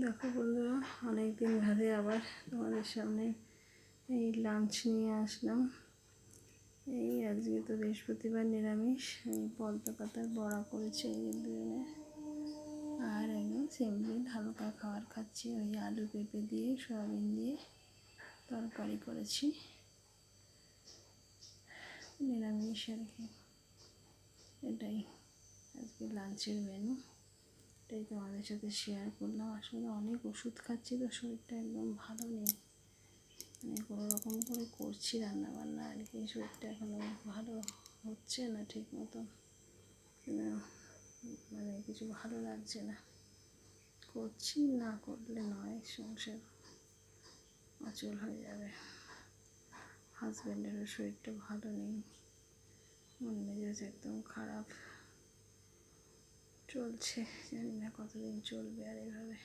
দেখো বন্ধুরা, অনেক দিন বাদে আবার তোমাদের সামনে এই লাঞ্চ নিয়ে আসলাম। এই আজকে তো বৃহস্পতিবার, নিরামিষ। এই পদ্মা পাতার বড়া করেছি এই দুজনে, আর একদম সিম্পল হালকা খাবার খাচ্ছি। ওই আলু পেঁপে দিয়ে সয়াবিন দিয়ে তরকারি করেছি, নিরামিষ আর কি। এটাই আজকে লাঞ্চের মেনু। এটাই তোমাদের সাথে শেয়ার করলাম। আসলে অনেক ওষুধ খাচ্ছি তো, শরীরটা একদম ভালো নেই। মানে কোনো রকম করে করছি রান্নাবান্না আর কি, শরীরটা এখনও ভালো হচ্ছে না ঠিক মতো। মানে কিছু ভালো লাগছে না, করছি না করলে নয়, সংসার অচল হয়ে যাবে। হাজব্যান্ডেরও শরীরটা ভালো নেই, মন মেজাজ একদম খারাপ চলছে। জানি না কতদিন চলবে আর এভাবে।